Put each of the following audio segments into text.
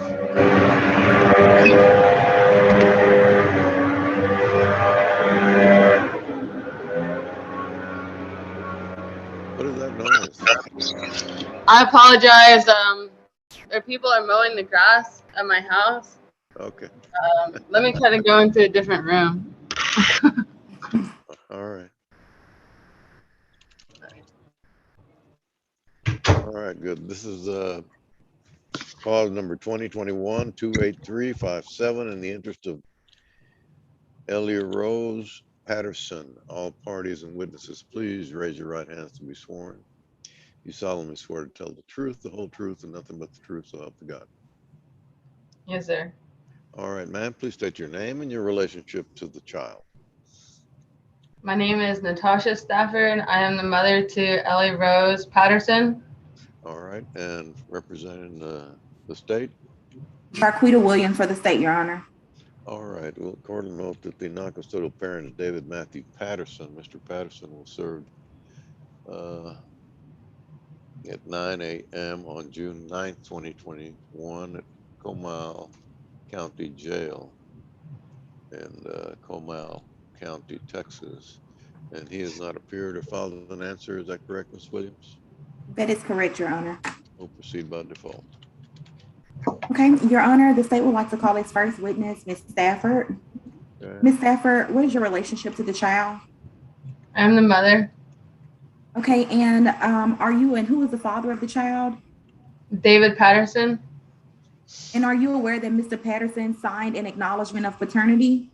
What is that noise? I apologize. People are mowing the grass at my house. Okay. Let me try to go into a different room. All right. All right, good. This is cause number 2021-28357 in the interest of Elia Rose Patterson. All parties and witnesses, please raise your right hands to be sworn. You solemnly swear to tell the truth, the whole truth, and nothing but the truth, so help you God. Yes, sir. All right, ma'am, please state your name and your relationship to the child. My name is Natasha Stafford. I am the mother to Ellie Rose Patterson. All right, and representing the state? Marquita Williams for the state, Your Honor. All right, well, court will note that the non-custodial parent is David Matthew Patterson. Mr. Patterson was served at 9 a.m. on June 9th, 2021 at Comal County Jail in Comal County, Texas. And he has not appeared or filed an answer. Is that correct, Ms. Williams? That is correct, Your Honor. We'll proceed by default. Okay, Your Honor, the state would like to call its first witness, Ms. Stafford. Okay. Ms. Stafford, what is your relationship to the child? I'm the mother. Okay, and who is the father of the child? David Patterson. And are you aware that Mr. Patterson signed an acknowledgement of paternity?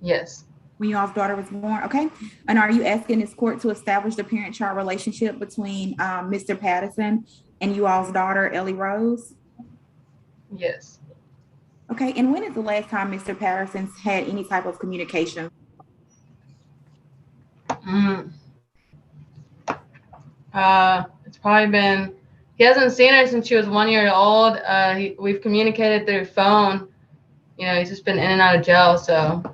Yes. When your daughter was born, okay? And are you asking this court to establish the parent-child relationship between Mr. Patterson and you all's daughter, Ellie Rose? Yes. Okay, and when is the last time Mr. Patterson's had any type of communication? It's probably been, he hasn't seen her since she was 1 year old. We've communicated through phone. You know, he's just been in and out of jail, so.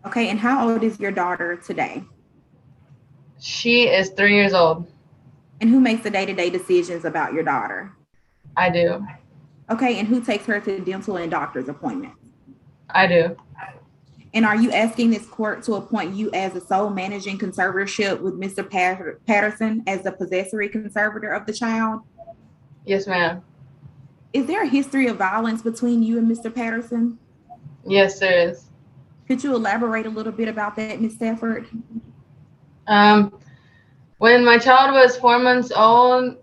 Okay, and how old is your daughter today? She is 3 years old. And who makes the day-to-day decisions about your daughter? I do. Okay, and who takes her to dental and doctor's appointments? I do. And are you asking this court to appoint you as a sole managing conservatorship with Mr. Patterson as the possessory conservator of the child? Yes, ma'am. Is there a history of violence between you and Mr. Patterson? Yes, there is. Could you elaborate a little bit about that, Ms. Stafford? When my child was 4 months old,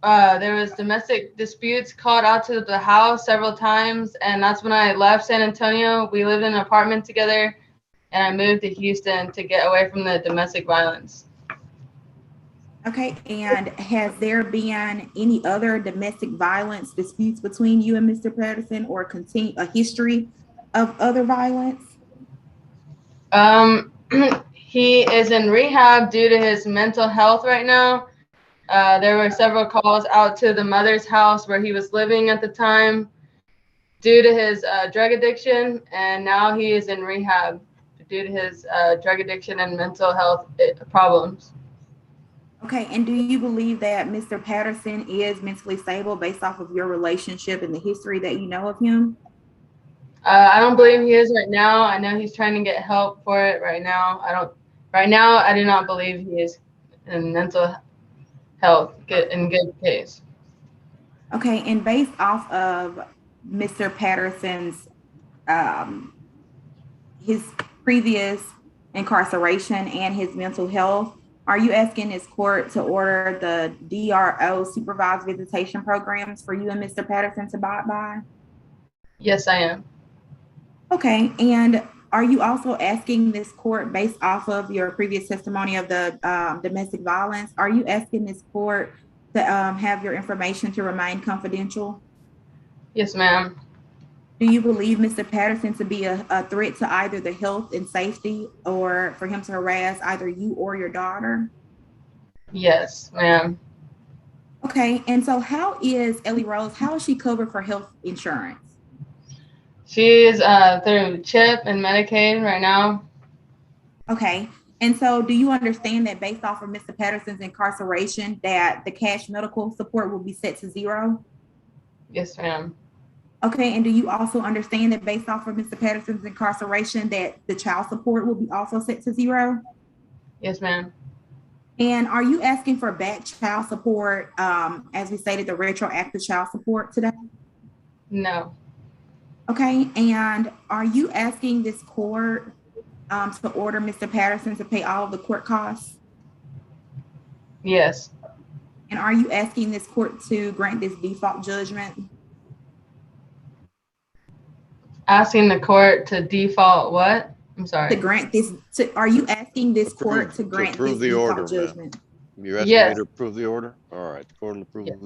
there was domestic disputes called out to the house several times, and that's when I left San Antonio. We lived in an apartment together, and I moved to Houston to get away from the domestic violence. Okay, and has there been any other domestic violence disputes between you and Mr. Patterson, or a history of other violence? He is in rehab due to his mental health right now. There were several calls out to the mother's house where he was living at the time due to his drug addiction, and now he is in rehab due to his drug addiction and mental health problems. Okay, and do you believe that Mr. Patterson is mentally stable based off of your relationship and the history that you know of him? I don't believe he is right now. I know he's trying to get help for it right now. I do not believe he is in mental health in good case. Okay, and based off of Mr. Patterson's his previous incarceration and his mental health, are you asking this court to order the DRO supervised visitation programs for you and Mr. Patterson to abide by? Yes, I am. Okay, and are you also asking this court, based off of your previous testimony of the domestic violence, are you asking this court to have your information to remain confidential? Yes, ma'am. Do you believe Mr. Patterson to be a threat to either the health and safety, or for him to harass either you or your daughter? Yes, ma'am. Okay, and so how is Ellie Rose, how is she covered for health insurance? She is through CHIP and Medicaid right now. Okay, And so do you understand that based off of Mr. Patterson's incarceration, that the cash medical support will be set to 0? Yes, ma'am. Okay, and do you also understand that based off of Mr. Patterson's incarceration, that the child support will be also set to 0? Yes, ma'am. And are you asking for back child support, as we stated, the retroactive child support today? No. Okay, and are you asking this court to order Mr. Patterson to pay all of the court costs? Yes. And are you asking this court to grant this default judgment? Asking the court to default what? I'm sorry. To grant this, are you asking this court to To grant approve this the order, default ma'am. judgment? You're asking me Yes. to approve the order? All right, the court will approve Yes.